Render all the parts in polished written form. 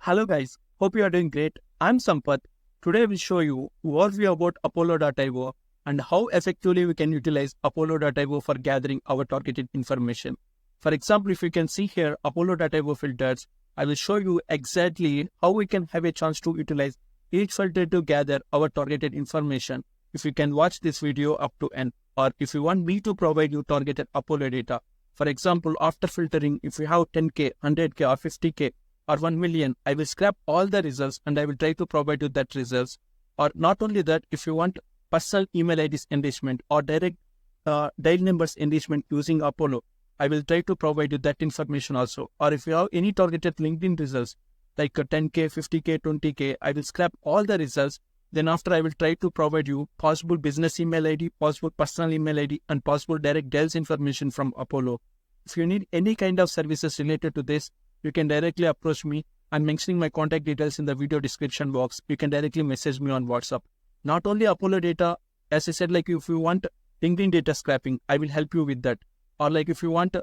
Hello guys, hope you are doing great. I'm Sampath. Today we'll show you overview about Apollo.io and how effectively we can utilize Apollo.io for gathering our targeted information. For example, if you can see here Apollo.io filters, I will show you exactly how we can have a chance to utilize each filter to gather our targeted information. If you can watch this video up to end, or if you want me to provide you targeted Apollo data. For example, after filtering, if you have 10K, 100K or 50K, or 1 million, I will scrap all the results and I will try to provide you that results. Or not only that, if you want personal email IDs enrichment or direct dial numbers enrichment using Apollo, I will try to provide you that information also. Or if you have any targeted LinkedIn results like 10K, 50K, 20K, I will scrap all the results. Then after I will try to provide you possible business email ID, possible personal email ID and possible direct dials information from Apollo. If you need any kind of services related to this, you can directly approach me. I'm mentioning my contact details in the video description box. You can directly message me on WhatsApp. Not only Apollo data, as I said, like if you want LinkedIn data scrapping, I will help you with that. Or like if you want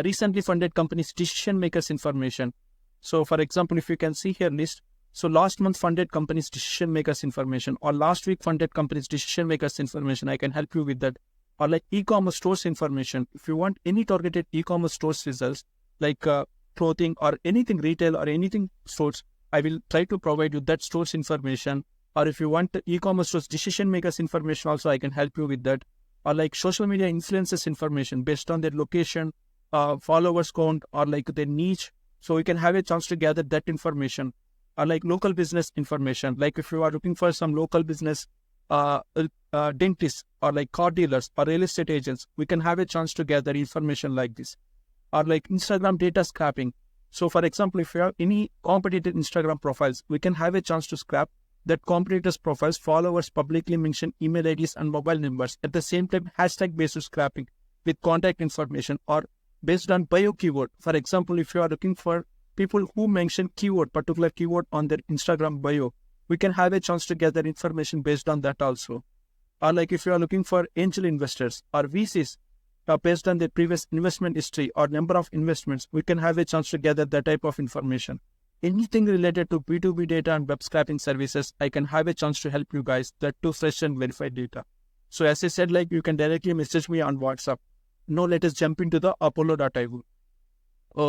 recently funded companies decision makers information. So for example, if you can see here list, so last month funded companies decision makers information or last week funded companies decision makers information, I can help you with that. Or like e-commerce stores information. If you want any targeted e-commerce stores results, like clothing or anything retail or anything stores, I will try to provide you that stores information. Or if you want e-commerce stores decision makers information also, I can help you with that. Or like social media influencers information based on their location, followers count or like their niche. So we can have a chance to gather that information. Or like local business information, like if you are looking for some local business dentists or like car dealers or real estate agents, we can have a chance to gather information like this. Or like Instagram data scrapping. So for example, if you have any competitor Instagram profiles, we can have a chance to scrap that competitors profiles, followers, publicly mentioned email IDs and mobile numbers. At the same time, hashtag based scrapping with contact information or based on bio keyword. For example, if you are looking for people who mention particular keyword on their Instagram bio, we can have a chance to gather information based on that also. Or like if you are looking for angel investors or VCs, based on their previous investment history or number of investments, we can have a chance to gather that type of information. Anything related to B2B data and web scraping services, I can have a chance to help you guys, that too fresh and verified data. So as I said, like you can directly message me on WhatsApp. Now let us jump into the Apollo.io.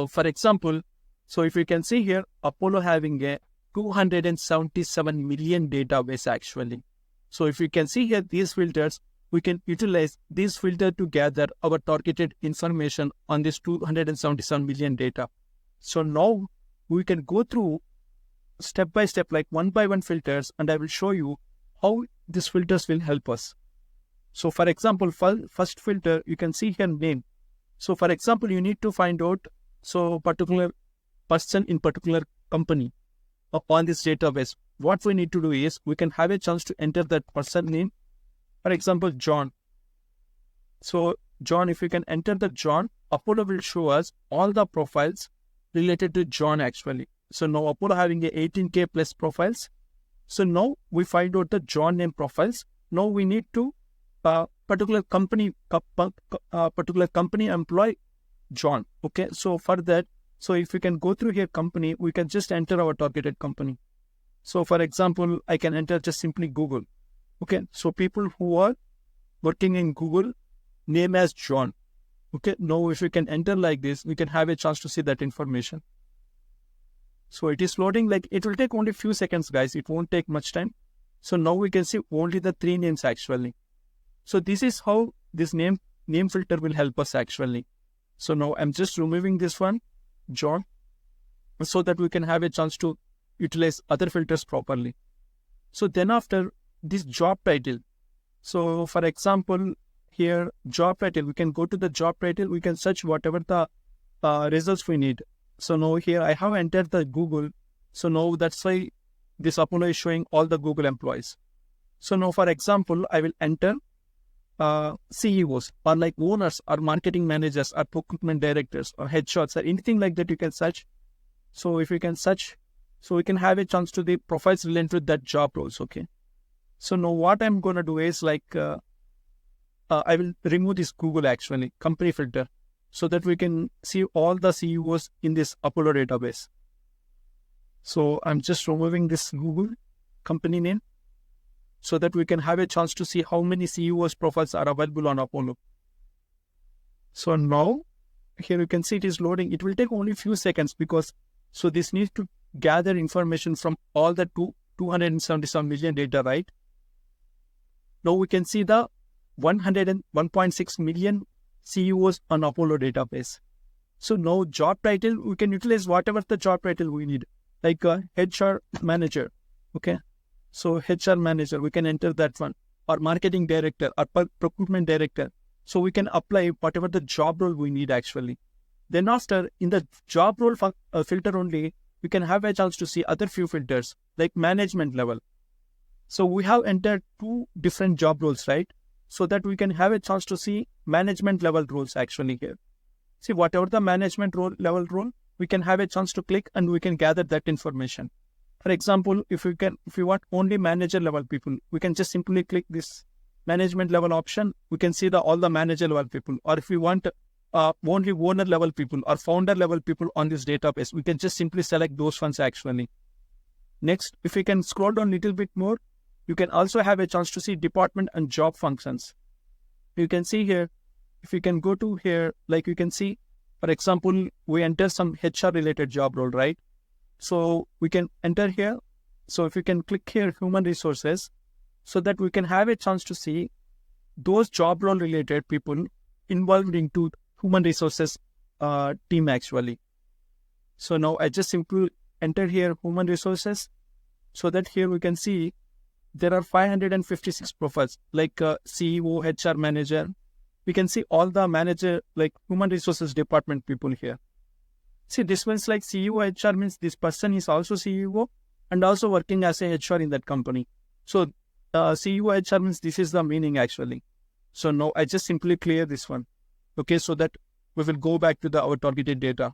For example, so if you can see here, Apollo having a 277 million database actually. So if you can see here, these filters, we can utilize this filter to gather our targeted information on this 277 million data. So now we can go through step by step, like one by one filters, and I will show you how these filters will help us. So for example, first filter, you can see here name. So for example, you need to find out so particular person in particular company on this database. What we need to do is we can have a chance to enter that person name. For example, John. So John, if you can enter the John, Apollo will show us all the profiles related to John actually. So now Apollo having a 18K plus profiles. So now we find out the John name profiles. Now we need to particular company employee John. Okay. So for that, so if we can go through here company, we can just enter our targeted company. So for example, I can enter just simply Google. Okay, so people who are working in Google, name as John. Okay, now if we can enter like this, we can have a chance to see that information. So it is loading, like it will take only a few seconds, guys. It won't take much time. So now we can see only the 3 names actually. So this is how this name filter will help us actually. So now I'm just removing this one, John, so that we can have a chance to utilize other filters properly. So then after this job title. So for example, here job title, we can go to the job title, we can search whatever the results we need. So now here I have entered the Google. So now that's why this Apollo is showing all the Google employees. So now for example, I will enter CEOs or like owners or marketing managers or procurement directors or headshots or anything like that you can search. So if you can search, so we can have a chance to the profiles related to that job roles. Okay. So now what I'm going to do is like, I will remove this Google actually, company filter. so that we can see all the CEOs in this Apollo database. So I'm just removing this Google company name so that we can have a chance to see how many CEOs profiles are available on Apollo. So now here you can see it is loading. It will take only a few seconds because so this needs to gather information from all the 277 million data, right? Now we can see the 101.6 million CEOs on Apollo database. So now job title, we can utilize whatever the job title we need, like HR manager. Okay. So HR manager, we can enter that one, or marketing director, or procurement director. So we can apply whatever the job role we need actually. Then after, in the job role filter only, we can have a chance to see other few filters like management level. So we have entered 2 different job roles, right? So that we can have a chance to see management level roles actually here. See, whatever the management level role, we can have a chance to click and we can gather that information. For example, if you want only manager level people, we can just simply click this management level option. We can see all the manager level people. Or if we want only owner level people or founder level people on this database, we can just simply select those ones actually. Next, if we can scroll down a little bit more, you can also have a chance to see department and job functions. You can see here, if you can go to here, like you can see, for example, we enter some HR related job role, right? So we can enter here. So if you can click here, human resources, so that we can have a chance to see those job role related people involved into human resources team actually. So now I just simply enter here human resources, so that here we can see there are 556 profiles like CEO, HR manager. We can see all the manager, like human resources department people here. See, this one's like CEO, HR means this person is also CEO and also working as a HR in that company. So CEO, HR means this is the meaning actually. So now I just simply clear this one. Okay, so that we will go back to our targeted data.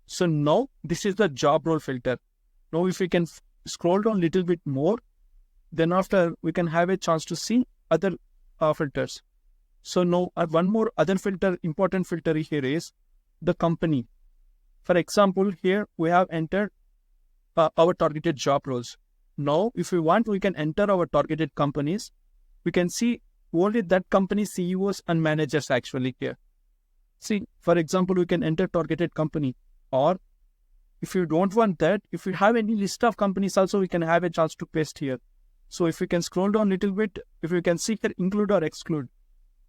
So now this is the job role filter. Now if we can scroll down a little bit more, then after we can have a chance to see other filters. So now one more other filter, important filter here is the company. For example, here we have entered our targeted job roles. Now, if we want, we can enter our targeted companies. We can see only that company's CEOs and managers actually here. See, for example, we can enter targeted company, or if you don't want that, if you have any list of companies also, we can have a chance to paste here. So if we can scroll down a little bit, if we can see here include or exclude.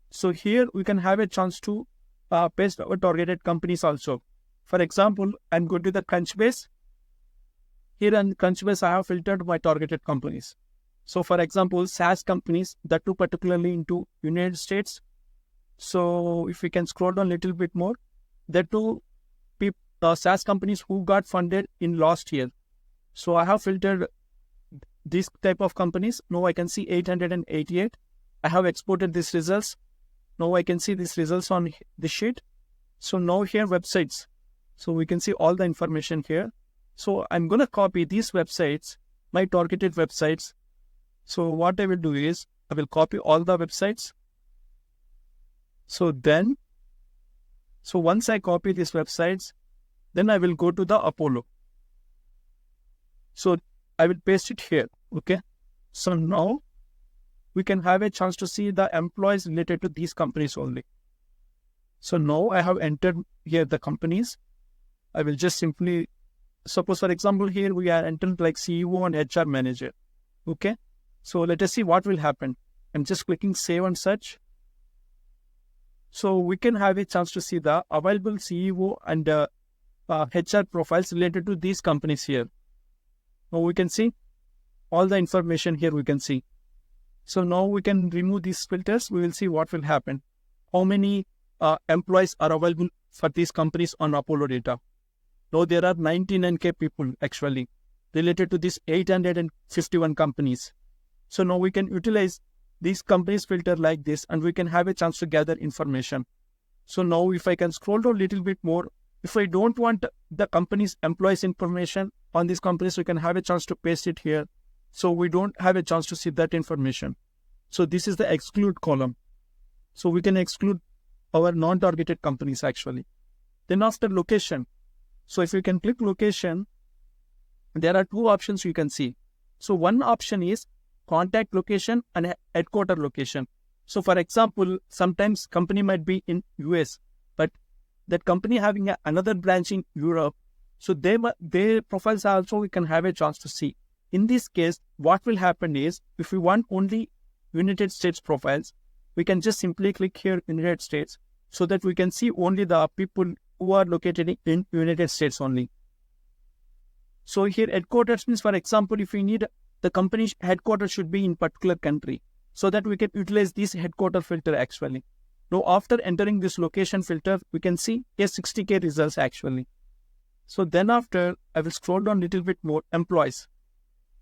So here we can have a chance to paste our targeted companies also. For example, I'm going to the Crunchbase. Here in Crunchbase, I have filtered my targeted companies. So for example, SaaS companies, that too particularly into United States. So if we can scroll down a little bit more, there too SaaS companies who got funded in last year. So I have filtered this type of companies. Now I can see 888. I have exported these results. Now I can see these results on the sheet. So now here websites. So we can see all the information here. So I'm going to copy these websites, my targeted websites. So what I will do is I will copy all the websites. So once I copy these websites, then I will go to the Apollo. So I will paste it here. Okay. So now we can have a chance to see the employees related to these companies only. So now I have entered here the companies. I will just simply, suppose for example, here we are entered like CEO and HR manager. Okay. So let us see what will happen. I'm just clicking save and search. So we can have a chance to see the available CEO and HR profiles related to these companies here. Now we can see all the information here we can see. So now we can remove these filters. We will see what will happen. How many employees are available for these companies on Apollo data. Now there are 99K people actually related to these 851 companies. So now we can utilize these companies filter like this and we can have a chance to gather information. So now if I can scroll down a little bit more, if I don't want the company's employees information on these companies, we can have a chance to paste it here. So we don't have a chance to see that information. So this is the exclude column. So we can exclude our non-targeted companies actually. Then after location. So if you can click location, there are two options you can see. So one option is contact location and headquarter location. So for example, sometimes company might be in US, but that company having another branch in Europe, so their profiles also we can have a chance to see. In this case, what will happen is, if we want only United States profiles, we can just simply click here United States, so that we can see only the people who are located in United States only. So here headquarters means, for example, if we need the company's headquarters should be in particular country, so that we can utilize this headquarter filter actually. Now after entering this location filter, we can see a 60K results actually. So then after, I will scroll down a little bit more, employees.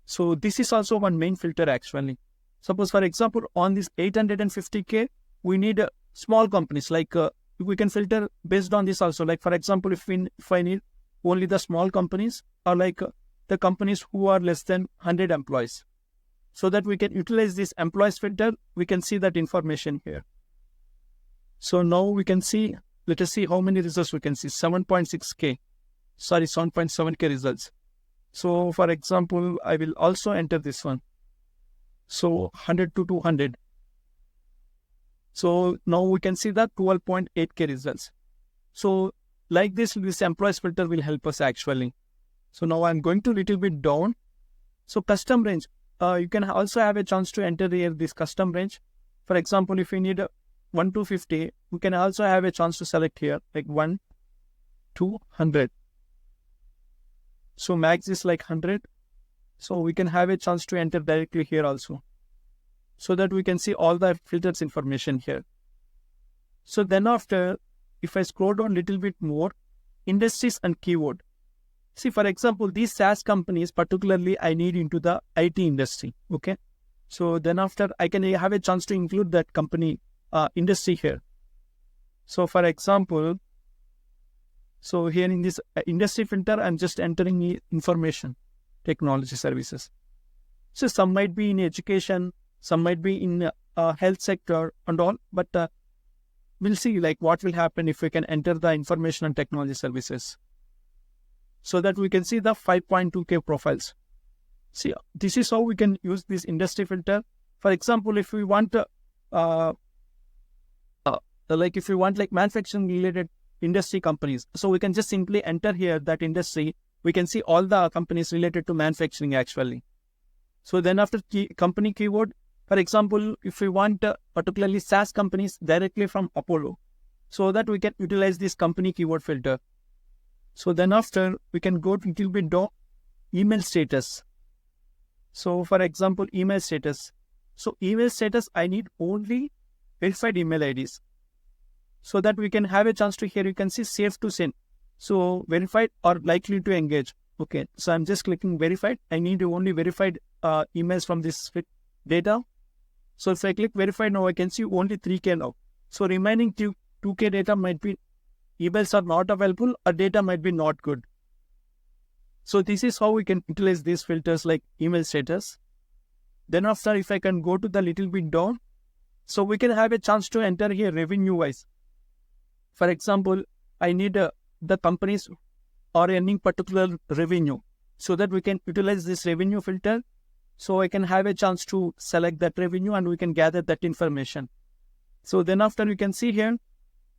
So this is also one main filter actually. Suppose for example, on this 850K, we need small companies, like we can filter based on this also. Like for example, if I need only the small companies, or like the companies who are less than 100 employees. So that we can utilize this employees filter, we can see that information here. So now we can see, let us see how many results we can see. 7.6K, sorry, 7.7K results. So for example, I will also enter this one. So 100 to 200. So now we can see that 12.8K results. So like this employees filter will help us actually. So now I'm going to little bit down. So custom range, you can also have a chance to enter here this custom range. For example, if we need 1 to 50, we can also have a chance to select here like 1 to 100. So max is like 100. So we can have a chance to enter directly here also, so that we can see all the filters information here. So then after, if I scroll down a little bit more, industries and keyword. See, for example, these SaaS companies, particularly I need into the IT industry. Okay. So then after, I can have a chance to include that company industry here. So for example, so here in this industry filter, I'm just entering information technology services. So some might be in education, some might be in health sector and all, but we'll see like what will happen if we can enter the information and technology services, so that we can see the 5.2K profiles. See, this is how we can use this industry filter. For example, if we want if we want like manufacturing related industry companies, so we can just simply enter here that industry. We can see all the companies related to manufacturing actually. So then after company keyword, for example, if we want particularly SaaS companies directly from Apollo, so that we can utilize this company keyword filter. So then after, we can go to little bit down, email status. So for example, email status. So email status, I need only verified email IDs, so that we can have a chance to here. You can see safe to send. So verified or likely to engage. Okay. So I'm just clicking verified. I need only verified emails from this data. So if I click verified now, I can see only 3K now. So remaining 2K data might be emails are not available or data might be not good. So this is how we can utilize these filters like email status. Then after, if I can go to the little bit down, so we can have a chance to enter here revenue wise. For example, I need the companies are earning particular revenue, so that we can utilize this revenue filter. So I can have a chance to select that revenue and we can gather that information. So then after, you can see here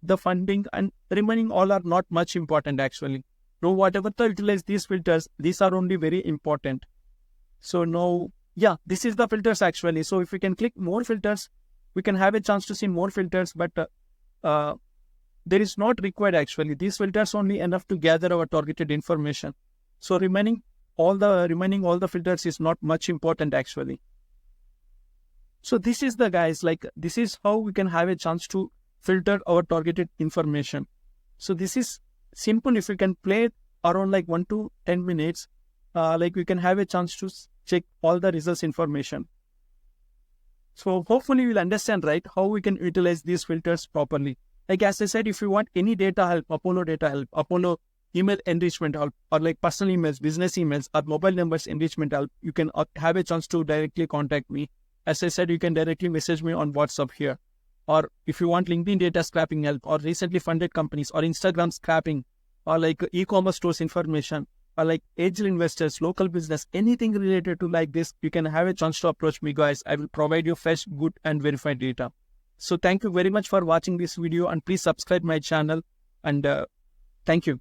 the funding and remaining all are not much important actually. Now whatever to utilize these filters, these are only very important. So now, yeah, this is the filters actually. So if we can click more filters, we can have a chance to see more filters, but there is not required actually. These filters only enough to gather our targeted information. So remaining all the filters is not much important actually. So this is the guys, like this is how we can have a chance to filter our targeted information. So this is simple. If we can play it around like 1 to 10 minutes, like we can have a chance to check all the results information. So hopefully you'll understand, right, how we can utilize these filters properly. Like as I said, if you want any data help, Apollo data help, Apollo email enrichment help, or like personal emails, business emails, or mobile numbers enrichment help, you can have a chance to directly contact me. As I said, you can directly message me on WhatsApp here. Or if you want LinkedIn data scrapping help, or recently funded companies, or Instagram scrapping, or like e-commerce stores information, like angel investors, local business, anything related to like this, you can have a chance to approach me, guys. I will provide you fresh, good and verified data. So thank you very much for watching this video, and please subscribe my channel, and thank you.